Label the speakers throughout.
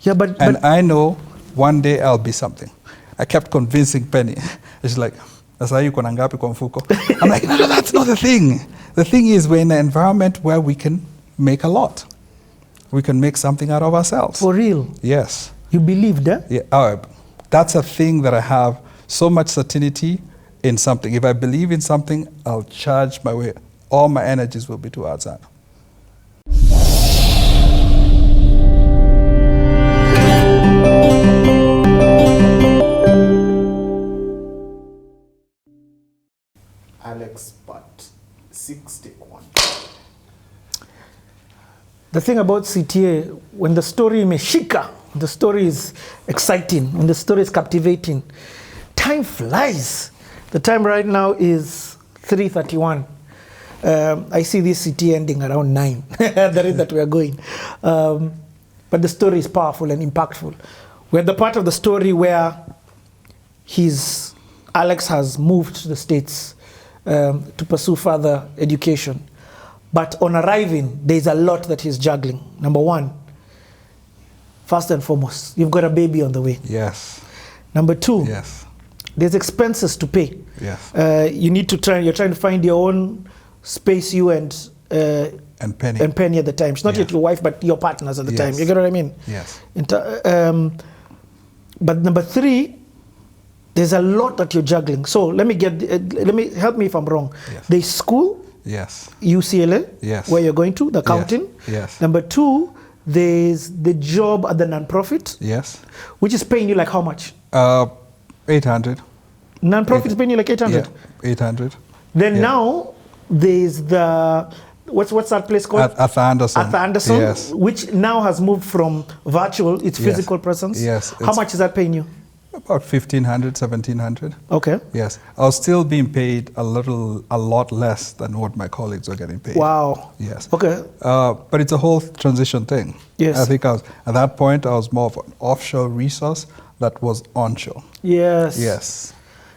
Speaker 1: Yeah, but
Speaker 2: I know one day I'll be something. I kept convincing Penny. She's like, "Sasa yuko na ngapi kwa mfuko?" I'm like, no, that's not the thing. The thing is, we're in an environment where we can make a lot. We can make something out of ourselves.
Speaker 1: For real?
Speaker 2: Yes.
Speaker 1: You believed that?
Speaker 2: Yeah. That's a thing that I have so much certainty in something. If I believe in something, I'll charge my way. All my energies will be towards that.
Speaker 3: Alex, but 61.
Speaker 1: The thing about CTA, when the story meshika, the story is exciting, when the story is captivating, time flies. The time right now is 3:31. I see this CTA ending around 9, the rate that we are going. But the story is powerful and impactful. We're at the part of the story where Alex has moved to the States to pursue further education. But on arriving, there's a lot that he's juggling. Number one, first and foremost, you've got a baby on the way.
Speaker 2: Yes.
Speaker 1: Number two,
Speaker 2: yes,
Speaker 1: there's expenses to pay.
Speaker 2: Yes.
Speaker 1: You're trying to find your own space, you and
Speaker 2: Penny.
Speaker 1: And Penny at the time. It's not yet your wife, but your partners at the time. You get what I mean?
Speaker 2: Yes.
Speaker 1: But number three, there's a lot that you're juggling. So let me help me if I'm wrong.
Speaker 2: Yes.
Speaker 1: There's school.
Speaker 2: Yes.
Speaker 1: UCLA.
Speaker 2: Yes.
Speaker 1: Where you're going to, the accounting.
Speaker 2: Yes.
Speaker 1: Number two, there's the job at the nonprofit.
Speaker 2: Yes.
Speaker 1: Which is paying you like how much?
Speaker 2: 800.
Speaker 1: Nonprofit is paying you like 800.
Speaker 2: Yeah, 800.
Speaker 1: Then now there's the what's that place called?
Speaker 2: Arthur Anderson.
Speaker 1: Arthur Anderson,
Speaker 2: yes,
Speaker 1: which now has moved from virtual, it's physical presence.
Speaker 2: Yes.
Speaker 1: How much is that paying you?
Speaker 2: About 1,500, 1,700.
Speaker 1: Okay.
Speaker 2: Yes. I was still being paid a lot less than what my colleagues were getting paid.
Speaker 1: Wow.
Speaker 2: Yes.
Speaker 1: Okay.
Speaker 2: But it's a whole transition thing.
Speaker 1: Yes.
Speaker 2: I think at that point, I was more of an offshore resource that was onshore.
Speaker 1: Yes.
Speaker 2: Yes.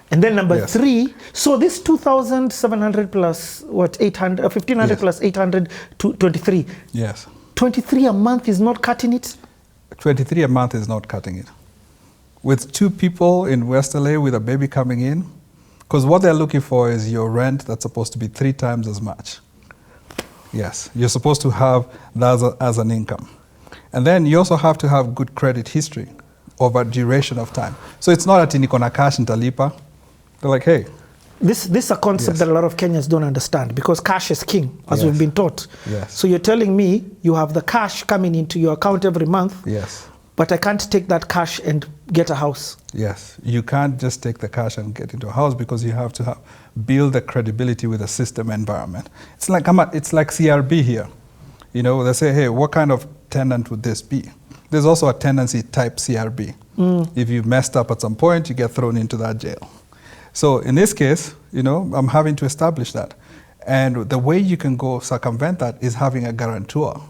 Speaker 1: And then number three, so this 2,700 plus what, 800, 1,500 plus 800 to 23.
Speaker 2: Yes.
Speaker 1: 23 a month is not cutting it?
Speaker 2: 23 a month is not cutting it. With two people in West LA with a baby coming in, because what they're looking for is your rent that's supposed to be 3 times as much. Yes, you're supposed to have that as an income. And then you also have to have good credit history over duration of time. So it's not that niko na cash nitalipa. They're like, hey.
Speaker 1: This is a concept that a lot of Kenyans don't understand because cash is king, as we've been taught.
Speaker 2: Yes.
Speaker 1: So you're telling me you have the cash coming into your account every month.
Speaker 2: Yes.
Speaker 1: But I can't take that cash and get a house. Yes,
Speaker 2: you can't just take the cash and get into a house because you have to build the credibility with the system environment. It's like CRB here. You know, they say, hey, what kind of tenant would this be? There's also a tenancy type CRB. If you messed up at some point, you get thrown into that jail. So in this case, you know, I'm having to establish that. And the way you can go circumvent that is having a guarantor.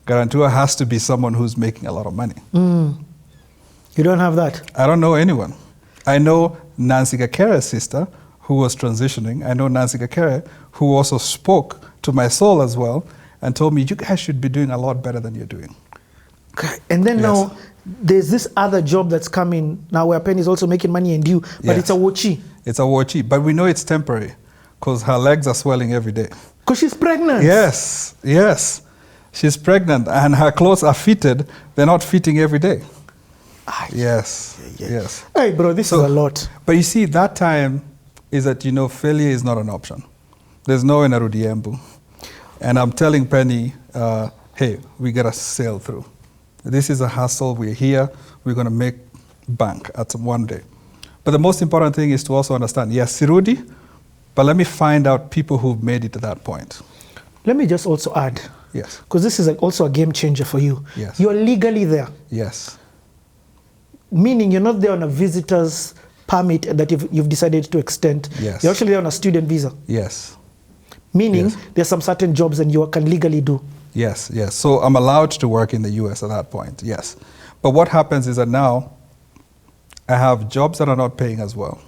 Speaker 2: Guarantor has to be someone who's making a lot of money.
Speaker 1: You don't have that?
Speaker 2: I don't know anyone. I know Nancy Gacheche's sister, who was transitioning. I know Nancy Gacheche, who also spoke to my soul as well, and told me, you guys should be doing a lot better than you're doing.
Speaker 1: Okay. And then now, there's this other job that's coming now where Penny is also making money and you, but it's a wochi.
Speaker 2: It's a wochi, but we know it's temporary because her legs are swelling every day.
Speaker 1: Because she's pregnant.
Speaker 2: Yes, yes. She's pregnant and her clothes are fitted. They're not fitting every day. Yes.
Speaker 1: Hey, bro, this is a lot.
Speaker 2: But you see, that time is that, you know, failure is not an option. There's no Narudi Embu. And I'm telling Penny, hey, we got to sail through. This is a hustle. We're here. We're going to make bank at one day. But the most important thing is to also understand, yes, Sirudi, but let me find out people who've made it to that point.
Speaker 1: Let me just also add.
Speaker 2: Yes.
Speaker 1: Because this is also a game changer for you.
Speaker 2: Yes.
Speaker 1: You're legally there.
Speaker 2: Yes.
Speaker 1: Meaning you're not there on a visitor's permit that you've decided to extend.
Speaker 2: Yes.
Speaker 1: You're actually there on a student visa.
Speaker 2: Yes.
Speaker 1: Meaning there's some certain jobs and you can legally do.
Speaker 2: Yes, yes. So I'm allowed to work in the US at that point, yes. But what happens is that now I have jobs that are not paying as well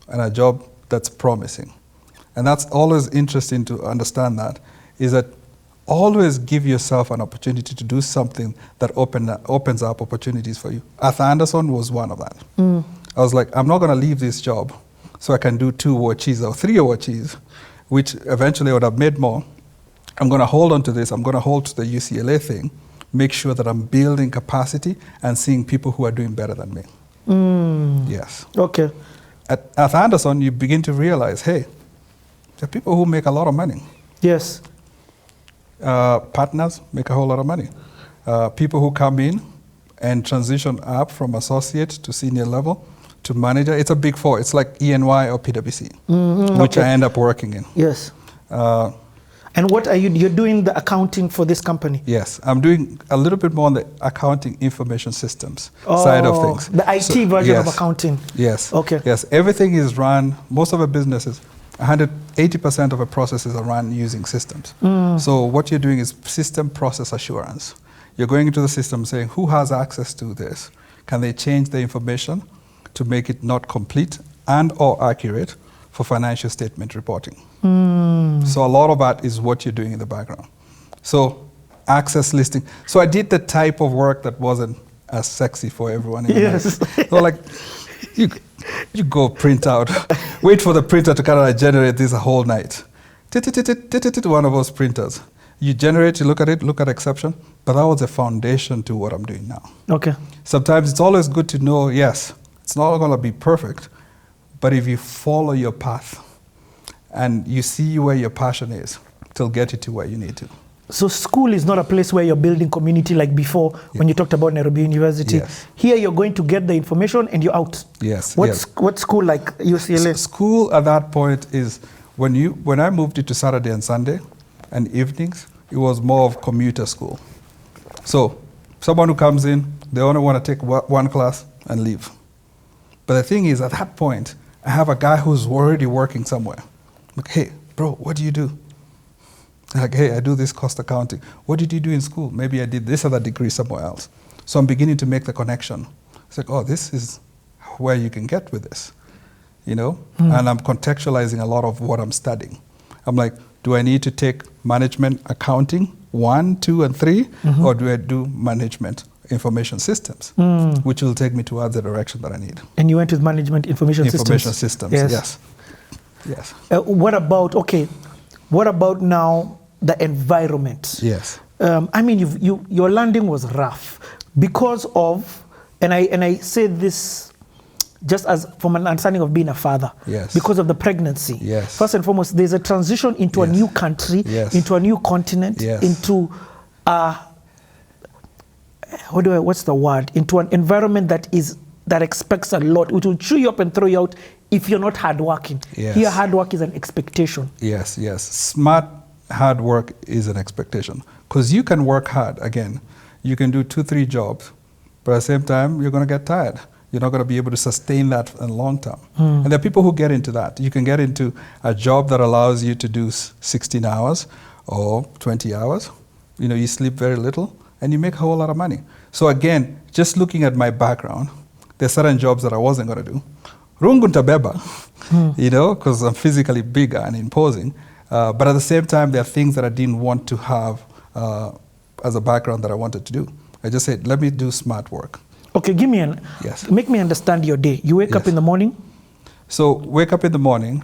Speaker 2: and a job that's promising. And that's always interesting to understand that, is that always give yourself an opportunity to do something that opens up opportunities for you. Arthur Anderson was one of that. I was like, I'm not going to leave this job so I can do 2 watches or 3 watches, which eventually I would have made more. I'm going to hold on to this. I'm going to hold to the UCLA thing, make sure that I'm building capacity and seeing people who are doing better than me. Yes.
Speaker 1: Okay.
Speaker 2: At Arthur Anderson, you begin to realize, hey, there are people who make a lot of money.
Speaker 1: Yes.
Speaker 2: Partners make a whole lot of money. People who come in and transition up from associate to senior level to manager, it's a big 4. It's like ENY or PwC, which I end up working in.
Speaker 1: Yes. And what are you? You're doing the accounting for this company?
Speaker 2: Yes, I'm doing a little bit more on the accounting information systems side of things.
Speaker 1: The IT version of accounting.
Speaker 2: Yes.
Speaker 1: Okay.
Speaker 2: Yes, everything is run. Most of our businesses, 180% of our processes are run using systems. So what you're doing is system process assurance. You're going into the system saying, who has access to this? Can they change the information to make it not complete and or accurate for financial statement reporting? So a lot of that is what you're doing in the background. So access listing. So I did the type of work that wasn't as sexy for everyone.
Speaker 1: Yes.
Speaker 2: So like, you go print out, wait for the printer to kind of generate this a whole night. One of those printers. You generate, you look at it, look at exception, but that was the foundation to what I'm doing now.
Speaker 1: Okay.
Speaker 2: Sometimes it's always good to know, yes, it's not going to be perfect, but if you follow your path and you see where your passion is, it'll get you to where you need to.
Speaker 1: So school is not a place where you're building community like before when you talked about Nairobi University.
Speaker 2: Yes.
Speaker 1: Here you're going to get the information and you're out.
Speaker 2: Yes.
Speaker 1: What's school like UCLA?
Speaker 2: School at that point is when I moved it to Saturday and Sunday and evenings, it was more of commuter school. So someone who comes in, they only want to take one class and leave. But the thing is, at that point, I have a guy who's already working somewhere. Like, hey, bro, what do you do? Like, hey, I do this cost accounting. What did you do in school? Maybe I did this other degree somewhere else. So I'm beginning to make the connection. It's like, oh, this is where you can get with this, you know? And I'm contextualizing a lot of what I'm studying. I'm like, do I need to take management accounting 1, 2, and 3, or do I do management information systems, which will take me towards the direction that I need?
Speaker 1: And you went with management information systems.
Speaker 2: Information systems, yes.
Speaker 1: What about now the environment?
Speaker 2: Yes.
Speaker 1: I mean, your landing was rough because of, and I say this just as from an understanding of being a father.
Speaker 2: Yes.
Speaker 1: Because of the pregnancy.
Speaker 2: Yes.
Speaker 1: First and foremost, there's a transition into a new country, into a new continent, into what's the word? Into an environment that expects a lot, which will chew you up and throw you out if you're not hardworking.
Speaker 2: Yes.
Speaker 1: Here, hard work is an expectation.
Speaker 2: Yes. Smart hard work is an expectation. Because you can work hard, again. You can do 2, 3 jobs, but at the same time, you're going to get tired. You're not going to be able to sustain that in the long term. And there are people who get into that. You can get into a job that allows you to do 16 hours or 20 hours. You know, you sleep very little, and you make a whole lot of money. So again, just looking at my background, there's certain jobs that I wasn't going to do. Rungunta beba, you know, because I'm physically bigger and imposing. But at the same time, there are things that I didn't want to have as a background that I wanted to do. I just said, let me do smart work.
Speaker 1: Okay, make me understand your day. You wake up in the morning?
Speaker 2: So wake up in the morning.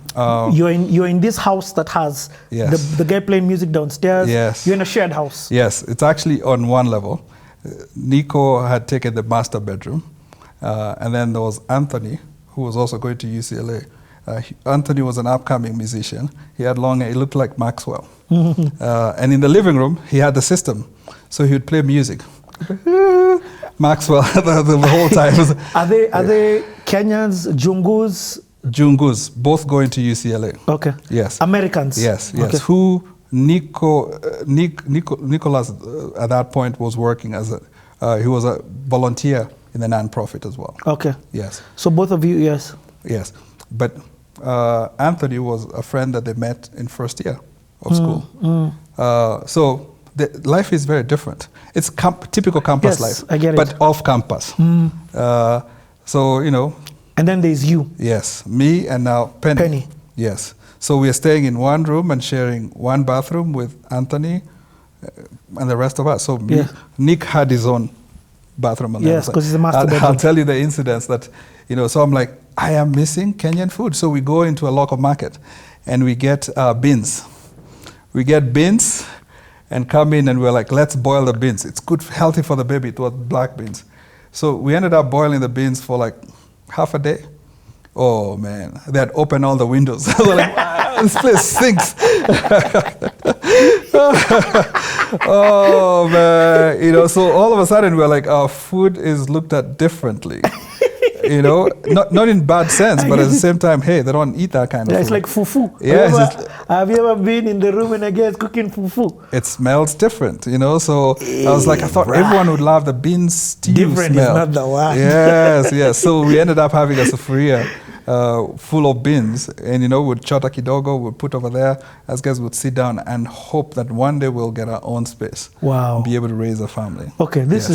Speaker 1: You're in this house that has the guy playing music downstairs.
Speaker 2: Yes.
Speaker 1: You're in a shared house.
Speaker 2: Yes, it's actually on one level. Nico had taken the master bedroom. And then there was Anthony, who was also going to UCLA. Anthony was an upcoming musician. He had long hair. He looked like Maxwell. And in the living room, he had the system. So he would play music. Maxwell the whole time.
Speaker 1: Are they Kenyans, Jungus?
Speaker 2: Jungus, both going to UCLA.
Speaker 1: Okay.
Speaker 2: Yes.
Speaker 1: Americans.
Speaker 2: Yes.
Speaker 1: Okay.
Speaker 2: Who Nicholas at that point was working as he was a volunteer in the nonprofit as well.
Speaker 1: Okay.
Speaker 2: Yes.
Speaker 1: So both of you, yes.
Speaker 2: Yes, but Anthony was a friend that they met in first year of school. So life is very different. It's typical campus life,
Speaker 1: I get it.
Speaker 2: but off campus. So, you know.
Speaker 1: And then there's you.
Speaker 2: Yes, me and now Penny. Yes. So we are staying in one room and sharing one bathroom with Anthony, and the rest of us. So
Speaker 1: Yeah.
Speaker 2: Nick had his own bathroom on the
Speaker 1: Yes,
Speaker 2: other side.
Speaker 1: 'cause he's a master
Speaker 2: I'll
Speaker 1: bedroom.
Speaker 2: tell you the incidents that, so I'm like, I am missing Kenyan food. So we go into a local market and we get beans. We get beans and come in and we're like, let's boil the beans. It's good, healthy for the baby. It was black beans. So we ended up boiling the beans for like half a day. Oh man, they had opened all the windows. I was like, wow, this place stinks. Oh man, so all of a sudden we're like, our food is looked at differently. Not in bad sense, but at the same time, hey, they don't eat that kind of food.
Speaker 1: It's like fufu.
Speaker 2: Yes,
Speaker 1: Have you ever been in the room and a girl is cooking fufu?
Speaker 2: it smells different, so I was like, I thought everyone would love the bean stew
Speaker 1: Different
Speaker 2: smell.
Speaker 1: is not the one.
Speaker 2: Yes. So we ended up having a sufuria full of beans, and we'd chota kidogo, we'd put over there, as guys would sit down and hope that one day we'll get our own space.
Speaker 1: Wow.
Speaker 2: And be able to raise a family.
Speaker 1: Okay, this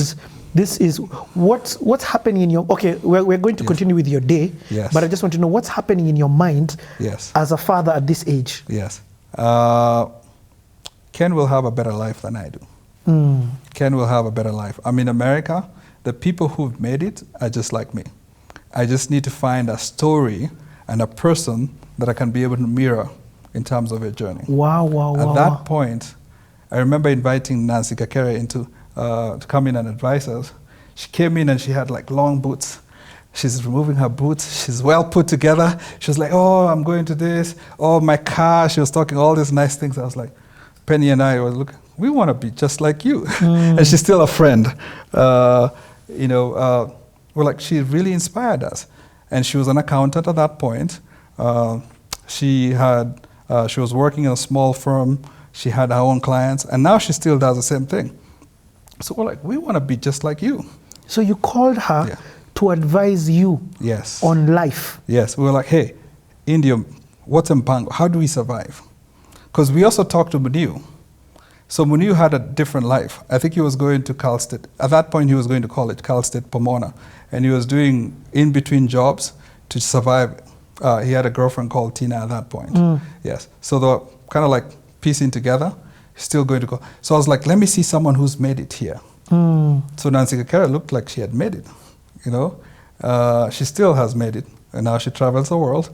Speaker 1: is what's happening in your, okay, we're going to continue with your day,
Speaker 2: Yes.
Speaker 1: but I just want to know what's happening in your mind
Speaker 2: Yes.
Speaker 1: as a father at this age.
Speaker 2: Yes. Ken will have a better life than I do. Ken will have a better life. I'm in America. The people who've made it are just like me. I just need to find a story and a person that I can be able to mirror in terms of a journey.
Speaker 1: Wow.
Speaker 2: At that point, I remember inviting Nancy Kakere to come in and advise us. She came in and she had like long boots. She's removing her boots. She's well put together. She was like, oh, I'm going to this. Oh, my car. She was talking all these nice things. I was like, Penny and I were looking, we want to be just like you. And she's still a friend. We're like, she really inspired us. And she was an accountant at that point. She was working in a small firm. She had her own clients. And now she still does the same thing. So we're like, we want to be just like you.
Speaker 1: So you called her to advise you on life.
Speaker 2: Yes, we were like, hey, India, what's Mpango? How do we survive? Because we also talked to Muniu. So Muniu had a different life. I think he was going to Cal State. At that point, he was going to college, Cal State Pomona. And he was doing in-between jobs to survive. He had a girlfriend called Tina at that point. Yes. So they were kind of like piecing together, still going to go. So I was like, let me see someone who's made it here. So Nancy Kakera looked like she had made it. She still has made it, and now she travels the world.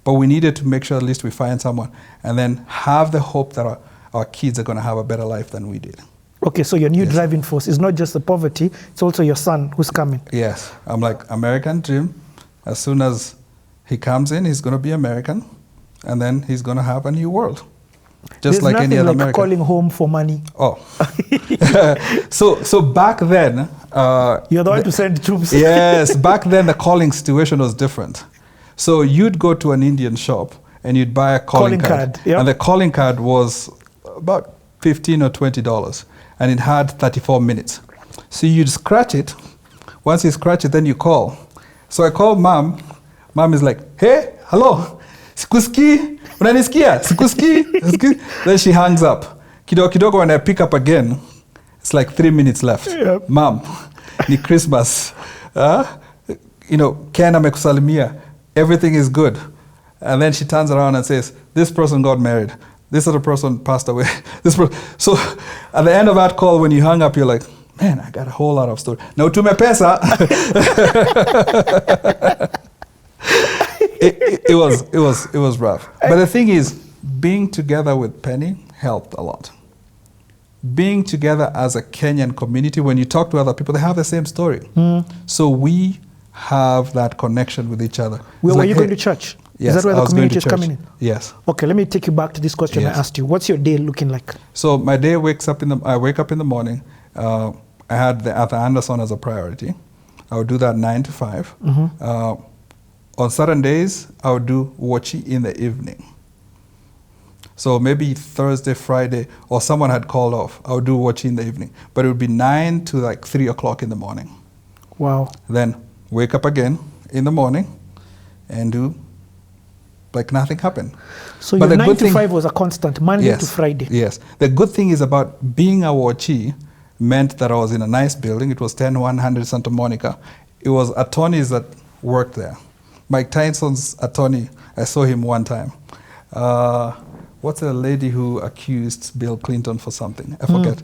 Speaker 2: But we needed to make sure at least we find someone, and then have the hope that our kids are going to have a better life than we did.
Speaker 1: Okay, so your new driving force is not just the poverty; it's also your son who's coming.
Speaker 2: Yes, I'm like, American dream. As soon as he comes in, he's going to be American, and then he's going to have a new world. Just like any other
Speaker 1: like
Speaker 2: American.
Speaker 1: Calling home for money.
Speaker 2: Oh, so back then,
Speaker 1: you're the one to send troops.
Speaker 2: Yes, back then the calling situation was different. So you'd go to an Indian shop and you'd buy a calling card. And the calling card was about $15 or $20, and it had 34 minutes. So you'd scratch it. Once you scratch it, then you call. So I called mom. Mom is like, hey, hello. Sikuski, unanisikia? Sikuski? Then she hangs up. Kidogo, when I pick up again, it's like 3 minutes left.
Speaker 1: Yep.
Speaker 2: Mom, ni Christmas. Ken amekusalimia. Everything is good. And then she turns around and says, this person got married. This other person passed away. So at the end of that call, when you hang up, you're like, man, I got a whole lot of story. Now to MPESA. It was rough. But the thing is, being together with Penny helped a lot. Being together as a Kenyan community, when you talk to other people, they have the same story. So we have that connection with each other.
Speaker 1: Were you going to church?
Speaker 2: Yes,
Speaker 1: is that where the community is coming in?
Speaker 2: Yes.
Speaker 1: Okay, let me take you back to this question I asked you. What's your day looking like?
Speaker 2: So my day I wake up in the morning. I had the Arthur Anderson as a priority. I would do that 9 to 5. On certain days, I would do Wachi in the evening. So maybe Thursday, Friday, or someone had called off, I would do Wachi in the evening. But it would be 9 to like 3 o'clock in the morning.
Speaker 1: Wow.
Speaker 2: Then wake up again in the morning and do like nothing happened.
Speaker 1: So your 9 to 5 was a constant, Monday to Friday.
Speaker 2: Yes. The good thing is about being a Wachi meant that I was in a nice building. It was 10100 Santa Monica. It was attorneys that worked there. Mike Tyson's attorney, I saw him one time. what's the lady who accused Bill Clinton for something? I forget.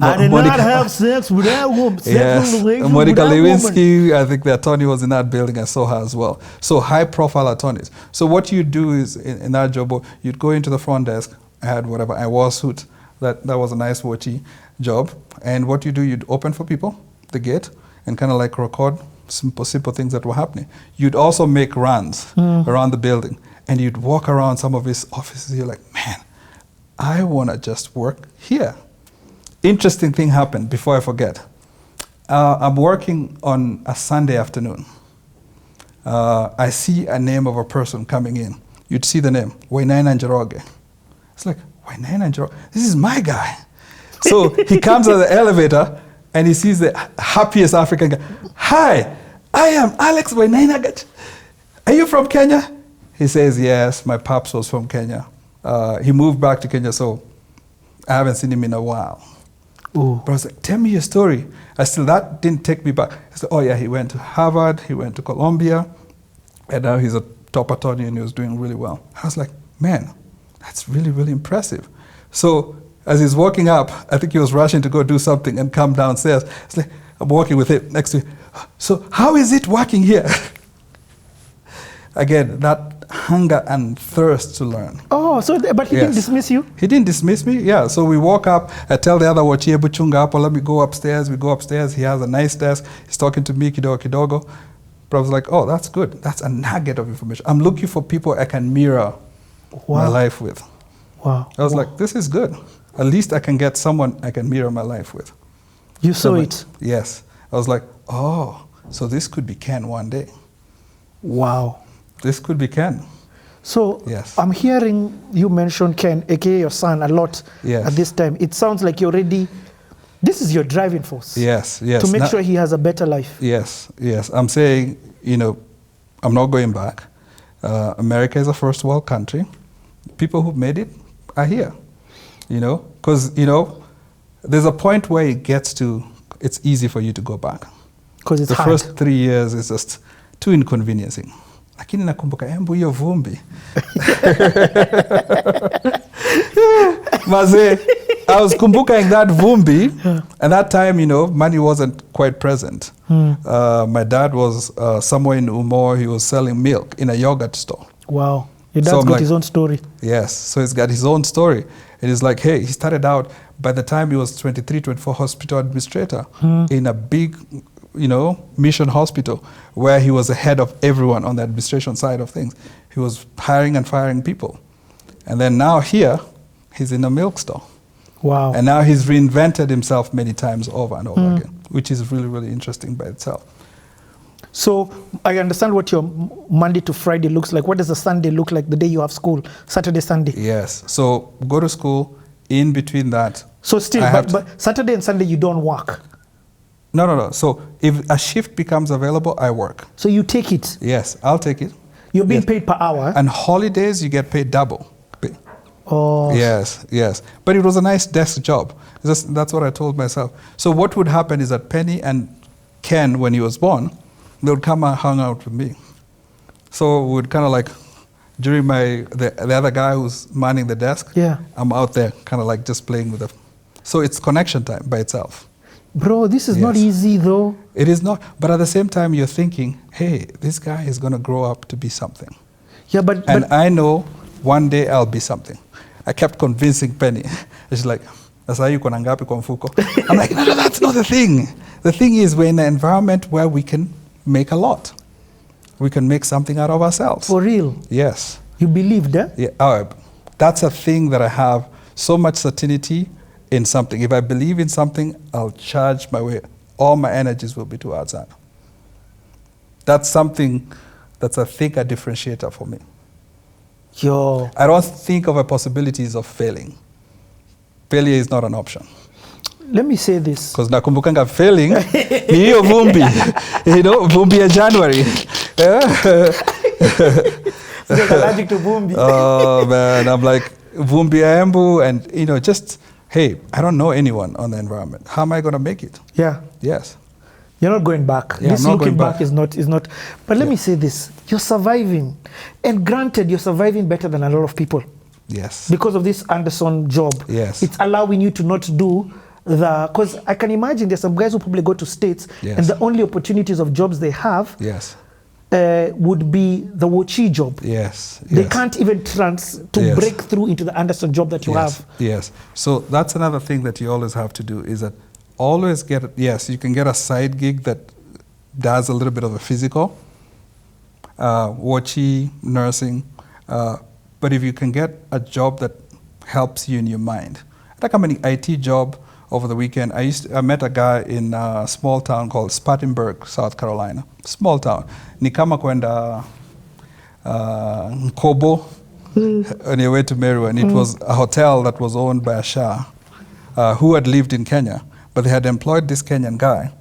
Speaker 1: I did not have sex with that woman.
Speaker 2: Yes, Monica Lewinsky, I think the attorney was in that building. I saw her as well. So high-profile attorneys. So what you do is, in that job, you'd go into the front desk. I had whatever, I wore a suit. That was a nice watchy job. And what you do, you'd open for people the gate and kind of like record simple things that were happening. You'd also make runs around the building. And you'd walk around some of his offices. You're like, man, I want to just work here. Interesting thing happened before I forget. I'm working on a Sunday afternoon. I see a name of a person coming in. You'd see the name, Wainaina Njoroge. It's like, Wainaina Njoroge, this is my guy. So he comes out of the elevator and he sees the happiest African guy. Hi, I am Alex Wainaina Gacheche. Are you from Kenya? He says, yes, my pops was from Kenya. He moved back to Kenya, so I haven't seen him in a while.
Speaker 1: Ooh.
Speaker 2: But I was like, tell me your story. That didn't take me back. I said, oh yeah, he went to Harvard, he went to Columbia, and now he's a top attorney and he was doing really well. I was like, man, that's really, really impressive. So as he's walking up, I think he was rushing to go do something and come downstairs. It's like, I'm walking with him next to him. So how is it working here? Again, that hunger and thirst to learn.
Speaker 1: Oh, so but he didn't dismiss you?
Speaker 2: He didn't dismiss me, yeah. So we walk up, I tell the other Wachie Buchunga, let me go upstairs. We go upstairs, he has a nice desk, he's talking to me, kidogo. But I was like, oh, that's good. That's a nugget of information. I'm looking for people I can mirror my life with.
Speaker 1: Wow.
Speaker 2: I was like, this is good. At least I can get someone I can mirror my life with.
Speaker 1: You saw it?
Speaker 2: Yes. I was like, oh, so this could be Ken one day.
Speaker 1: Wow.
Speaker 2: This could be Ken.
Speaker 1: So
Speaker 2: yes.
Speaker 1: I'm hearing you mention Ken, aka your son, a lot at this time. It sounds like you're already, this is your driving force.
Speaker 2: Yes, yes.
Speaker 1: To make sure he has a better life.
Speaker 2: Yes, yes. I'm saying, I'm not going back. America is a first world country. People who made it are here, because, there's a point where it gets to, it's easy for you to go back.
Speaker 1: Because it's hard.
Speaker 2: The first 3 years is just too inconveniencing. Lakini nakumbuka embu hiyo vumbi. Maze, I was kumbuka that vumbi, and that time, money wasn't quite present. My dad was somewhere in Umo, he was selling milk in a yogurt store.
Speaker 1: Wow. Your dad's got his own story.
Speaker 2: Yes, so he's got his own story. It is like, hey, he started out, by the time he was 23, 24, hospital administrator in a big, mission hospital where he was the head of everyone on the administration side of things. He was hiring and firing people. And then now here, he's in a milk store.
Speaker 1: Wow.
Speaker 2: And now he's reinvented himself many times over and over again, which is really, really interesting by itself.
Speaker 1: So I understand what your Monday to Friday looks like. What does a Sunday look like, the day you have school, Saturday, Sunday?
Speaker 2: Yes. So go to school, in between that.
Speaker 1: So still, but Saturday and Sunday you don't work?
Speaker 2: No. So if a shift becomes available, I work.
Speaker 1: So you take it?
Speaker 2: Yes, I'll take it.
Speaker 1: You're being paid per hour?
Speaker 2: And holidays, you get paid double pay.
Speaker 1: Oh.
Speaker 2: Yes. But it was a nice desk job. That's what I told myself. So what would happen is that Penny and Ken, when he was born, they would come and hang out with me. So we would kind of like, during the other guy who's manning the desk, I'm out there kind of like just playing with them. So it's connection time by itself.
Speaker 1: Bro, this is not easy though.
Speaker 2: It is not, but at the same time you're thinking, hey, this guy is going to grow up to be something.
Speaker 1: Yeah, but
Speaker 2: I know one day I'll be something. I kept convincing Penny. She's like, I'm like, no, that's not the thing. The thing is, we're in an environment where we can make a lot. We can make something out of ourselves.
Speaker 1: For real?
Speaker 2: Yes.
Speaker 1: You believed, eh?
Speaker 2: Yeah. That's a thing that I have so much certainty in something. If I believe in something, I'll charge my way. All my energies will be towards that. That's something that's, I think, a differentiator for me.
Speaker 1: Yo.
Speaker 2: I don't think of the possibilities of failing. Failure is not an option.
Speaker 1: Let me say this.
Speaker 2: Because nakumbukanga failing, ni hiyo vumbi. Vumbi ya January.
Speaker 1: So you're allergic to vumbi.
Speaker 2: Oh man, I'm like, vumbi ya embu, and just, hey, I don't know anyone on the environment. How am I going to make it?
Speaker 1: Yeah.
Speaker 2: Yes.
Speaker 1: You're not going back.
Speaker 2: Yeah,
Speaker 1: this looking back is not. But let me say this: you're surviving, and granted, you're surviving better than a lot of people.
Speaker 2: Yes.
Speaker 1: Because of this Anderson job.
Speaker 2: Yes.
Speaker 1: It's allowing you to not do because I can imagine there's some guys who probably go to States
Speaker 2: Yes.
Speaker 1: and the only opportunities of jobs they have
Speaker 2: Yes.
Speaker 1: Would be the Wochi job.
Speaker 2: Yes.
Speaker 1: They
Speaker 2: yes.
Speaker 1: can't even
Speaker 2: Yes.
Speaker 1: break through into the Anderson job that you
Speaker 2: Yes.
Speaker 1: have.
Speaker 2: Yes. So that's another thing that you always have to do is that always get, yes, you can get a side gig that does a little bit of a physical, Wochi, nursing, but if you can get a job that helps you in your mind. Like I'm an IT job over the weekend. I met a guy in a small town called Spartanburg, South Carolina. Small town. Ni kama kwenda Nkobo on your way to Meru, and it was a hotel that was owned by a Shah who had lived in Kenya, but they had employed this Kenyan guy.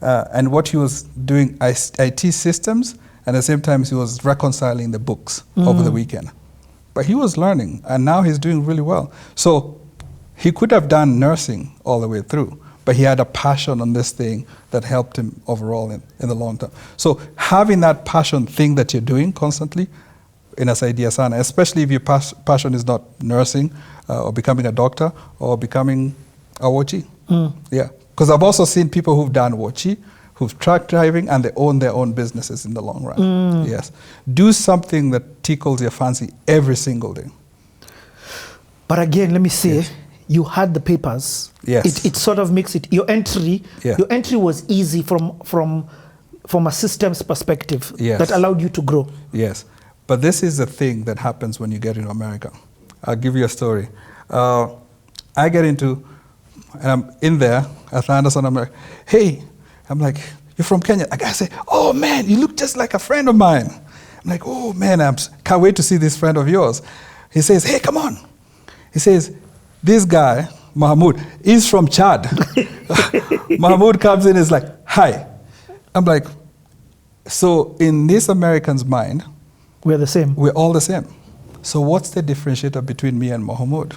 Speaker 2: And what he was doing, IT systems, and at the same time he was reconciling the books over the weekend. But he was learning, and now he's doing really well. So he could have done nursing all the way through, but he had a passion on this thing that helped him overall in the long term. So having that passion thing that you're doing constantly, inasaidia sana, especially if your passion is not nursing or becoming a doctor or becoming a Wochi. Yeah, because I've also seen people who've done Wochi, who've truck driving, and they own their own businesses in the long run. Yes. Do something that tickles your fancy every single day.
Speaker 1: But again, let me say, you had the papers.
Speaker 2: Yes.
Speaker 1: It sort of makes it, your entry was easy from a systems perspective that allowed you to grow.
Speaker 2: Yes. But this is the thing that happens when you get into America. I'll give you a story. I get into, and I'm in there at Anderson, I'm like, hey, I'm like, you're from Kenya? A guy say, oh man, you look just like a friend of mine. I'm like, oh man, I can't wait to see this friend of yours. He says, hey, come on. He says, this guy, Mahmoud, is from Chad. Mahmoud comes in and is like, hi. I'm like, so in this American's mind,
Speaker 1: we're the same.
Speaker 2: We're all the same. So what's the differentiator between me and Mahmoud?